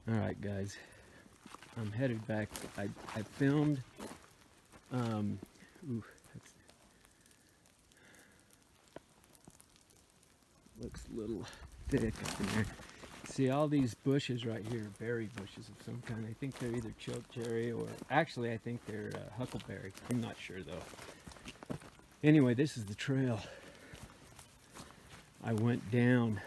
Alright guys, I'm headed back. I filmed, ooh, that's, looks a little thick up in there. See all these bushes right here, berry bushes of some kind. I think they're either chokecherry or, actually I think they're huckleberry. I'm not sure though. Anyway, this is the trail I went down.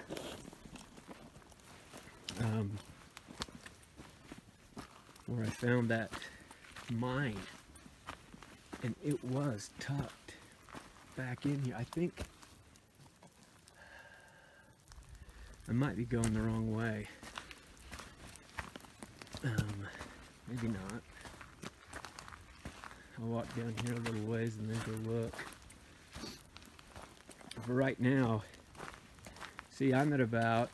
Where I found that mine, and it was tucked back in here. I think I might be going the wrong way. Maybe not. I'll walk down here a little ways and then go look. But right now, see, I'm at about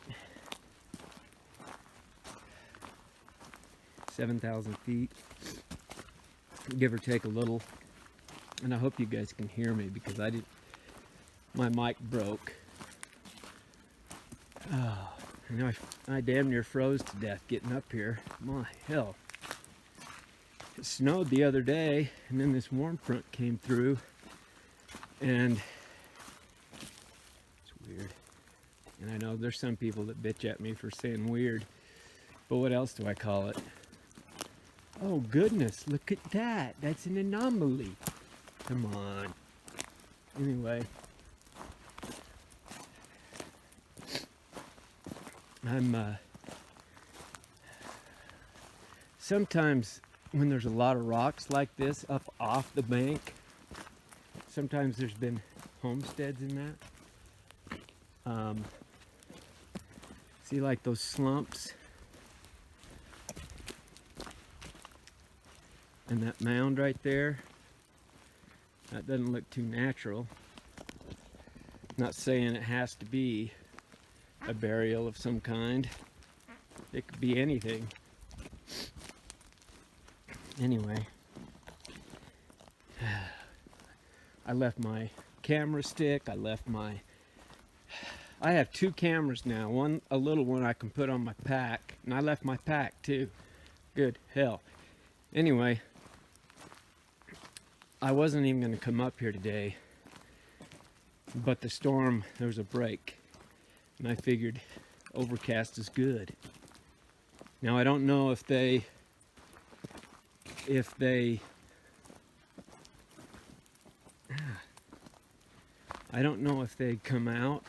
7,000 feet, give or take a little. And I hope you guys can hear me because my mic broke. Oh, I know I damn near froze to death getting up here. My hell. It snowed the other day, and then this warm front came through, and it's weird. And I know there's some people that bitch at me for saying weird, but what else do I call it? Oh goodness, look at that. That's an anomaly. Come on. Anyway. Sometimes when there's a lot of rocks like this up off the bank, sometimes there's been homesteads in that. See, like those slumps and that mound right there, that doesn't look too natural. Not saying it has to be a burial of some kind. It could be anything. Anyway, I left my camera stick. I have two cameras now. One, a little one I can put on my pack, and I left my pack too. Good hell. Anyway, I wasn't even going to come up here today, but the storm, there was a break, and I figured overcast is good. Now I don't know if they I don't know if they come out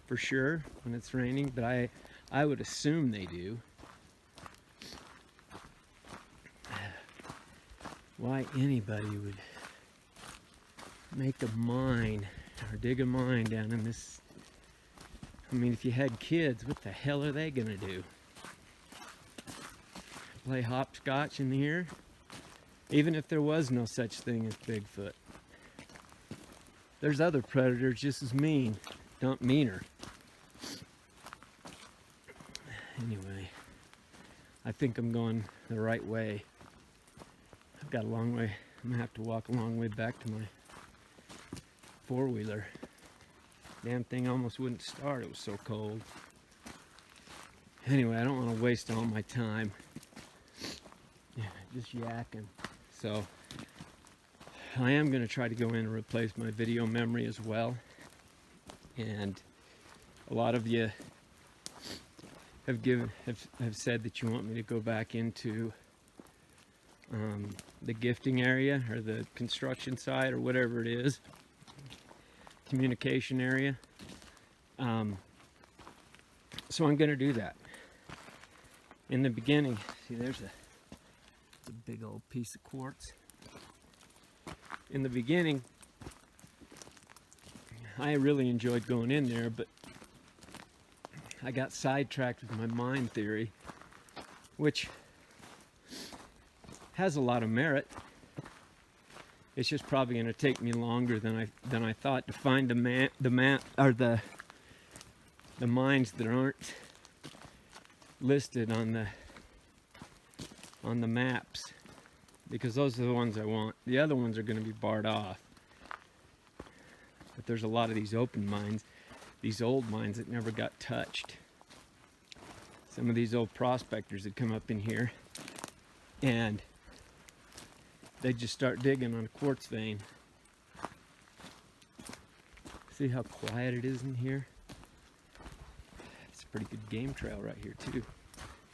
for sure when it's raining, but I would assume they do. Why anybody would make a mine or dig a mine down in this? I mean, if you had kids, what the hell are they gonna do? Play hopscotch in here? Even if there was no such thing as Bigfoot. There's other predators just as mean, not meaner. Anyway, I think I'm going the right way. I've got a long way. I'm gonna have to walk a long way back to my four-wheeler. Damn thing almost wouldn't start, it was so cold. Anyway, I don't want to waste all my time just yakking. So I am going to try to go in and replace my video memory as well. And a lot of you have said that you want me to go back into the gifting area or the construction site or whatever it is, communication area. So I'm going to do that. In the beginning, see, there's a big old piece of quartz. In the beginning, I really enjoyed going in there, but I got sidetracked with my mind theory, which has a lot of merit. It's just probably going to take me longer than I thought to find the mines that aren't listed on the maps, because those are the ones I want. The other ones are going to be barred off. But there's a lot of these open mines, these old mines that never got touched. Some of these old prospectors that come up in here and they just start digging on a quartz vein. See how quiet it is in here? It's a pretty good game trail right here too.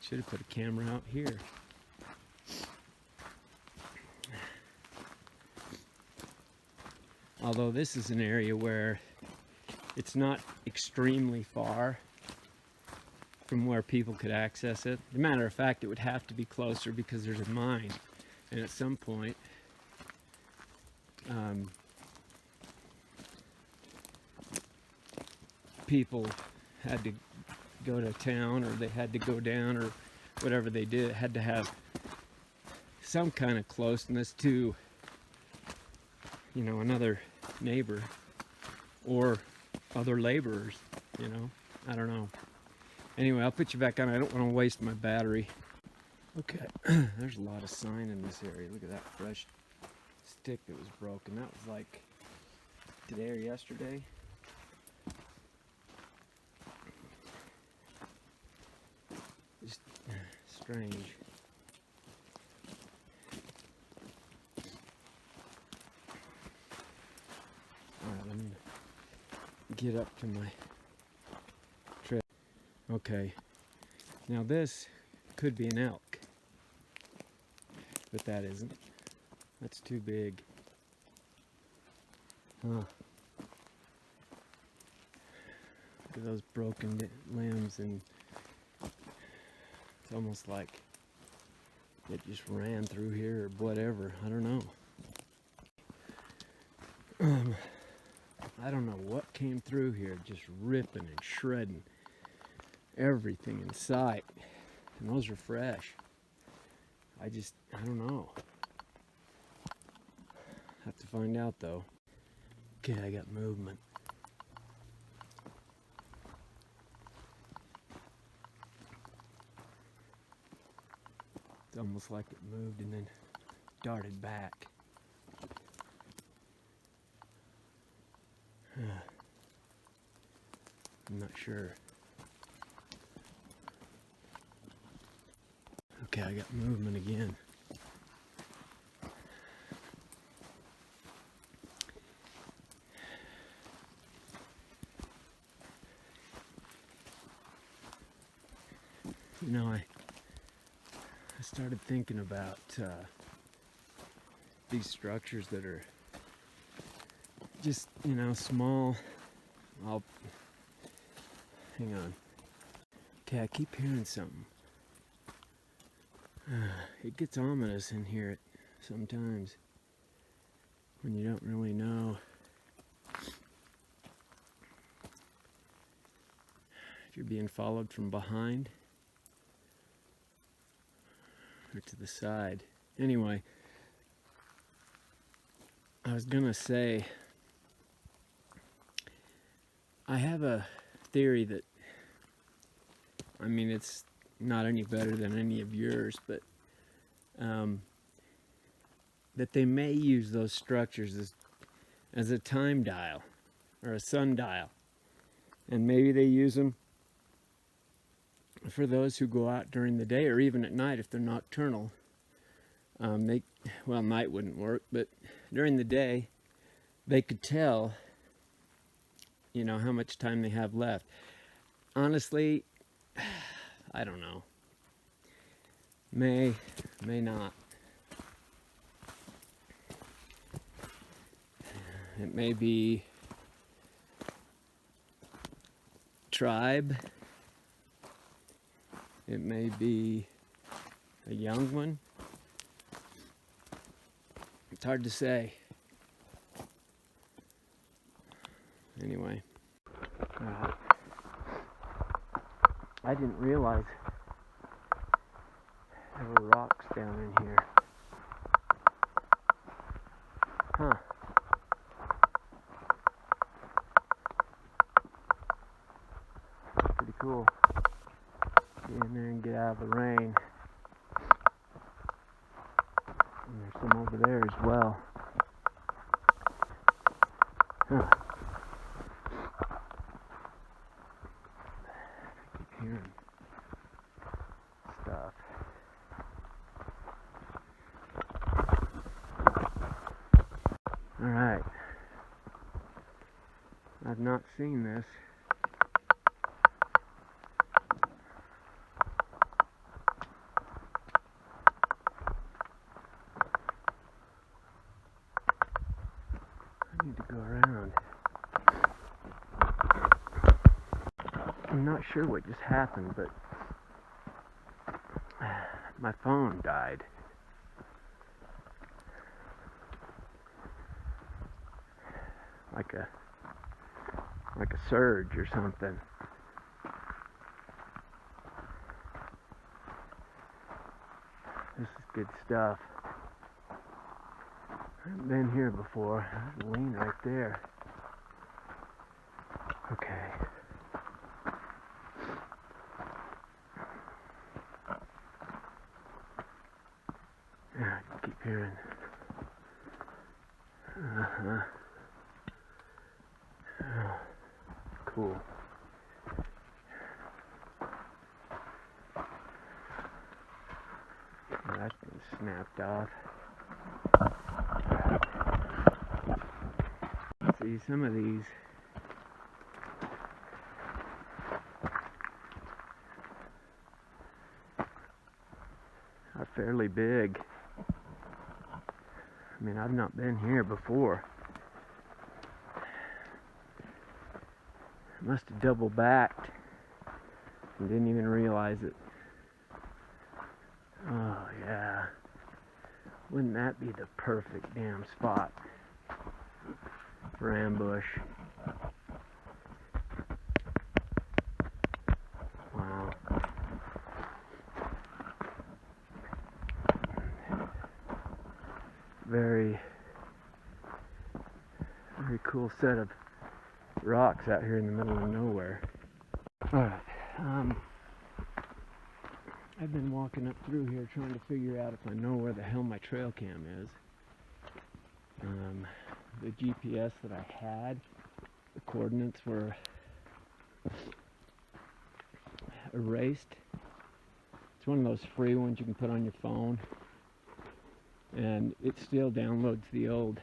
Should have put a camera out here. Although this is an area where it's not extremely far from where people could access it. As a matter of fact, it would have to be closer because there's a mine. And at some point, people had to go to town, or they had to go down, or whatever they did, had to have some kind of closeness to, you know, another neighbor or other laborers, you know. I don't know. Anyway, I'll put you back on. I don't want to waste my battery. Okay, there's a lot of sign in this area. Look at that fresh stick that was broken. That was like today or yesterday. Just strange. Alright, let me get up to my trail. Okay, now this could be an elk, but that isn't. That's too big. Huh. Look at those broken limbs, and it's almost like it just ran through here or whatever. I don't know. I don't know what came through here, just ripping and shredding everything in sight. And those are fresh. I don't know. Have to find out though. Okay, I got movement. It's almost like it moved and then darted back. I'm not sure. Okay, I got movement again. You know, I started thinking about these structures that are just, you know, small. Hang on. Okay, I keep hearing something. It gets ominous in here sometimes when you don't really know if you're being followed from behind or to the side. Anyway, I was gonna say, I have a theory that, I mean, it's not any better than any of yours, but that they may use those structures as a time dial or a sundial, and maybe they use them for those who go out during the day or even at night if they're nocturnal. Well, night wouldn't work, but during the day they could tell, you know, how much time they have left. Honestly, I don't know. May not. It may be tribe. It may be a young one. It's hard to say. Anyway. I didn't realize there were rocks down in here. Huh. Pretty cool. Get in there and get out of the rain. And there's some over there as well. Huh. I keep hearing Alright. I've not seen this. I need to go around. I'm not sure what just happened, but my phone died. Like a surge or something. This is good stuff. I haven't been here before. There's a lane right there. Okay. Yeah, I keep hearing. Uh-huh. Oh, cool. That's been snapped off. See, some of these are fairly big. I mean, I've not been here before. Must have double backed and didn't even realize it. Oh yeah. Wouldn't that be the perfect damn spot for ambush? Wow. Very cool set of rocks out here in the middle of nowhere. Alright, I've been walking up through here trying to figure out if I know where the hell my trail cam is. The GPS that I had, the coordinates were erased. It's one of those free ones you can put on your phone, and it still downloads the old.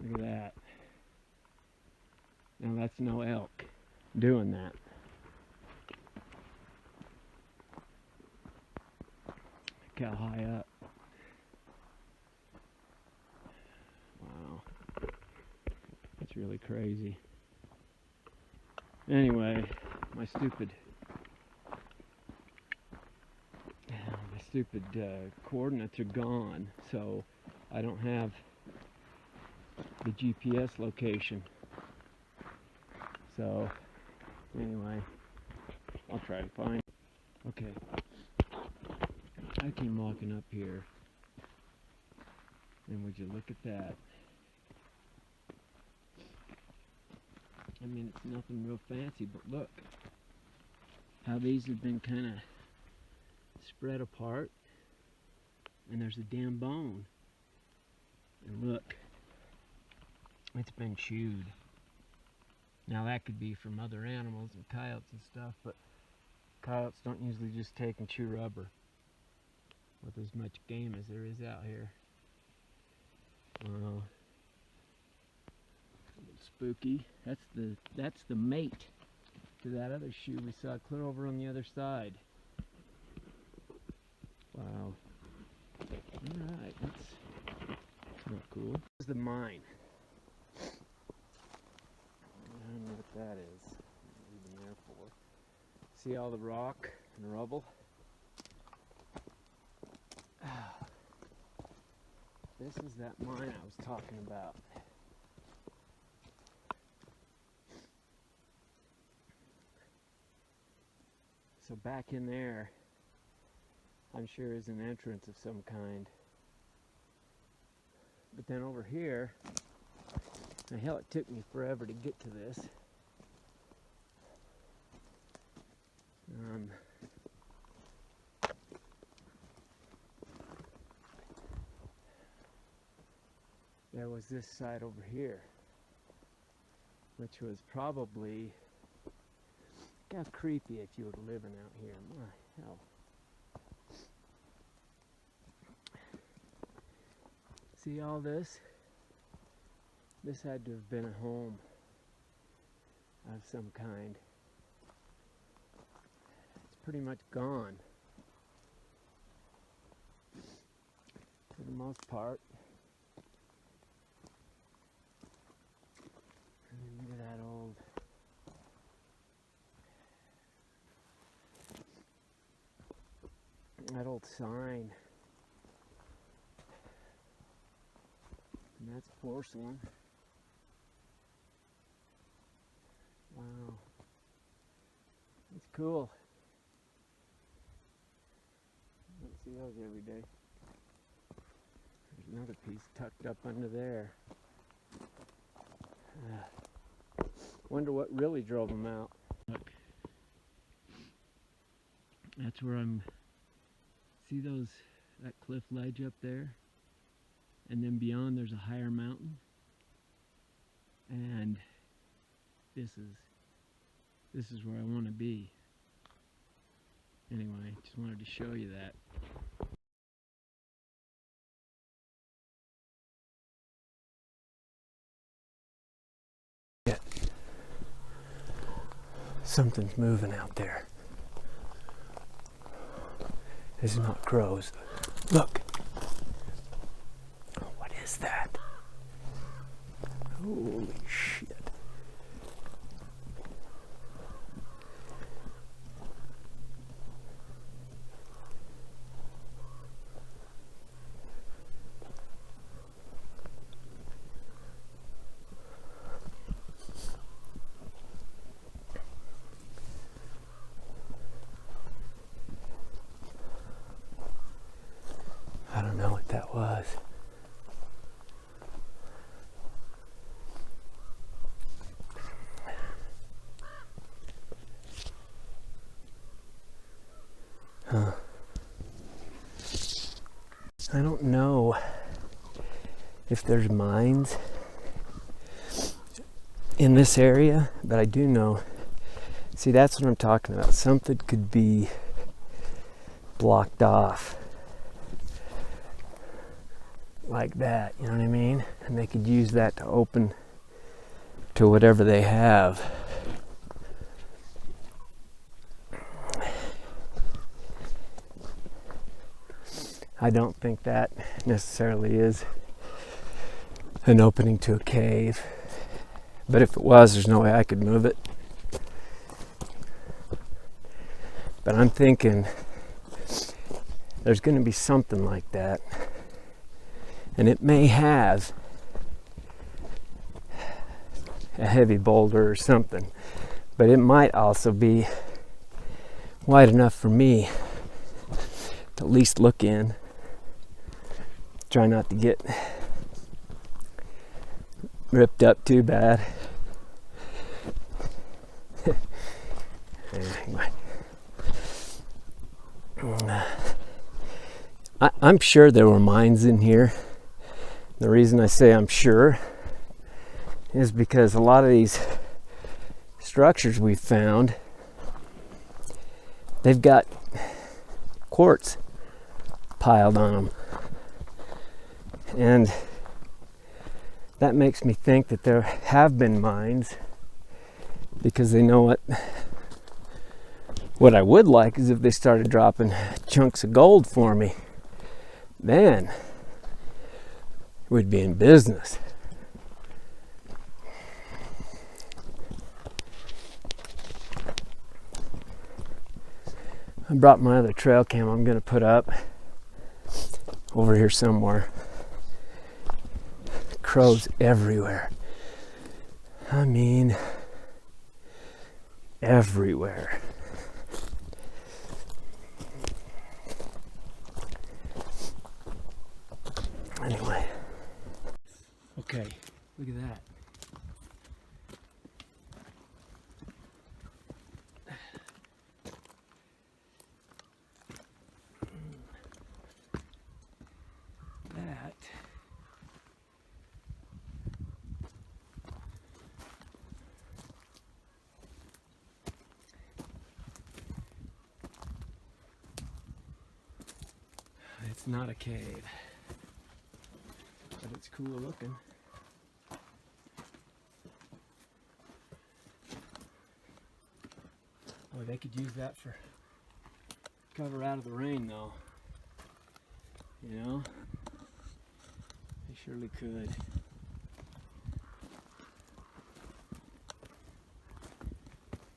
Look at that. Now that's no elk doing that. Look how high up. Wow. That's really crazy. Anyway, my stupid coordinates are gone, so I don't have the GPS location. So anyway, I'll try to find it. Okay, I came walking up here, and would you look at that? I mean, it's nothing real fancy, but look how these have been kind of spread apart, and there's a damn bone, and look, it's been chewed. Now that could be from other animals and coyotes and stuff, but coyotes don't usually just take and chew rubber with as much game as there is out here. Wow. A little spooky. That's the mate to that other shoe we saw clear over on the other side. Wow. Alright, that's not cool. This is the mine. I don't know what that is. What are even there for? See all the rock and rubble? This is that mine I was talking about. So back in there, I'm sure is an entrance of some kind. But then over here, the hell, it took me forever to get to this. There was this side over here, which was probably, kind of creepy if you were living out here. My hell. See all this? This had to have been a home of some kind. It's pretty much gone for the most part. And then look at that old sign. And that's porcelain. Wow. That's cool. I don't see those every day. There's another piece tucked up under there. Wonder what really drove them out. Look. That's where I'm. See that cliff ledge up there? And then beyond there's a higher mountain. And this is where I want to be. Anyway, just wanted to show you that. Yeah. Something's moving out there. It's not crows. Look. What is that? Holy shit. I don't know what that was. Huh. I don't know if there's mines in this area, but I do know. See, that's what I'm talking about. Something could be blocked off like that, you know what I mean? And they could use that to open to whatever they have. I don't think that necessarily is an opening to a cave. But if it was, there's no way I could move it. But I'm thinking there's going to be something like that. And it may have a heavy boulder or something. But it might also be wide enough for me to at least look in. Try not to get ripped up too bad. Anyway. I'm sure there were mines in here. The reason I say I'm sure is because a lot of these structures we've found, they've got quartz piled on them. And that makes me think that there have been mines, because they know what I would like is if they started dropping chunks of gold for me. Then we'd be in business. I brought my other trail cam I'm going to put up over here somewhere. Crows everywhere. I mean, everywhere. Anyway. Okay, look at that. That it's not a cave, but it's cool looking. Boy, they could use that for cover out of the rain, though. You know? They surely could.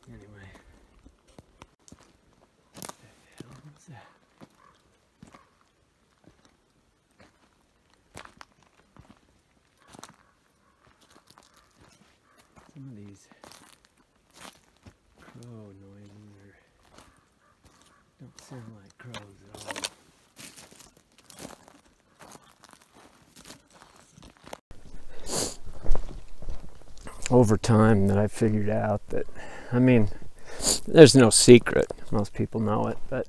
Anyway. What the hell was that? Some of these crow noises don't sound like crows at all. Over time that I figured out that, I mean, there's no secret, most people know it, but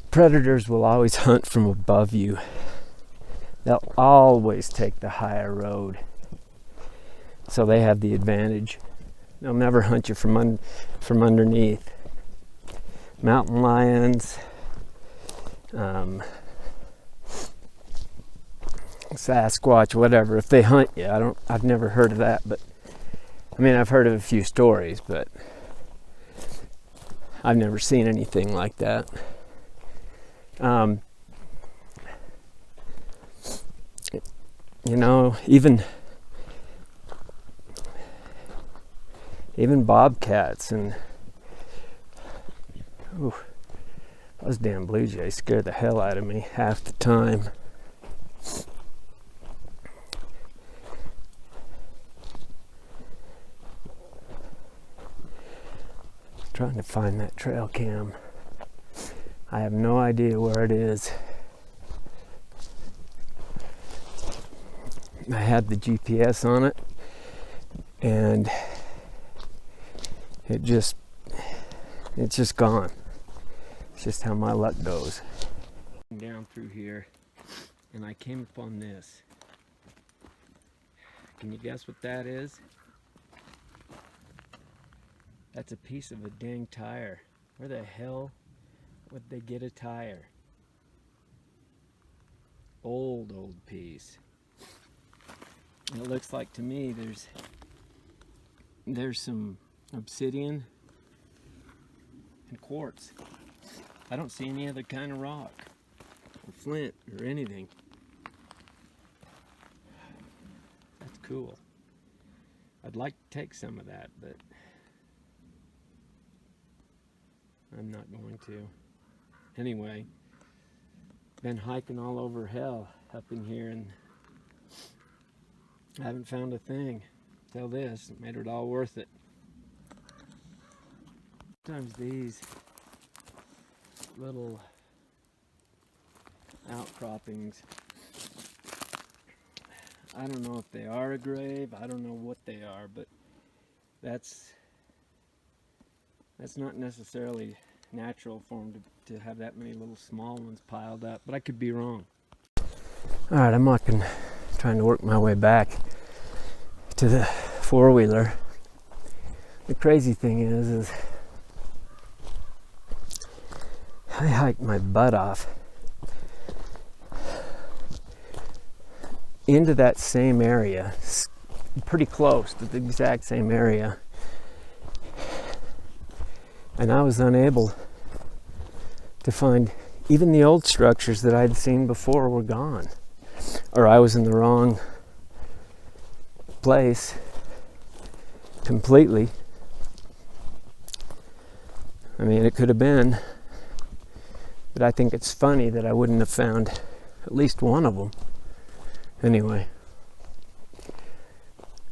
predators will always hunt from above you. They'll always take the higher road, so they have the advantage. They'll never hunt you from underneath. Mountain lions, Sasquatch, whatever, if they hunt you, I've never heard of that, but I mean, I've heard of a few stories, but I've never seen anything like that. You know, even bobcats and those damn blue jays scare the hell out of me half the time. Trying to find that trail cam. I have no idea where it is. I had the GPS on it, and it's just gone. It's just how my luck goes. Down through here, and I came upon this. Can you guess what that is? That's a piece of a dang tire. Where the hell would they get a tire? Old piece. And it looks like to me there's some obsidian and quartz. I don't see any other kind of rock or flint or anything. That's cool. I'd like to take some of that, but I'm not going to. Anyway, been hiking all over hell up in here, and I haven't found a thing till this. It made it all worth it. Sometimes these little outcroppings, I don't know if they are a grave, I don't know what they are, but that's not necessarily natural for them to have that many little small ones piled up, but I could be wrong. Alright, I'm trying to work my way back to the four-wheeler. The crazy thing is I hiked my butt off into that same area, pretty close to the exact same area, and I was unable to find even the old structures that I'd seen before were gone, or I was in the wrong place completely. I mean, it could have been, but I think it's funny that I wouldn't have found at least one of them. Anyway,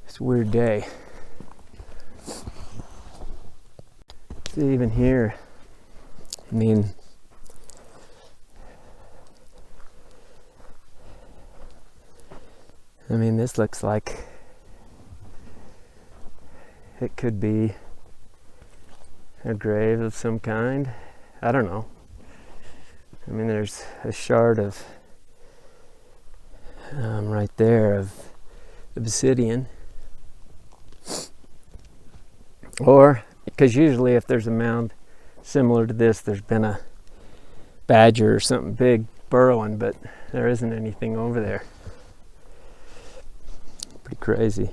it's a weird day. See, even here, I mean, this looks like it could be a grave of some kind. I don't know. I mean, there's a shard of right there of obsidian, or because usually if there's a mound similar to this, there's been a badger or something big burrowing, but there isn't anything over there. Pretty crazy.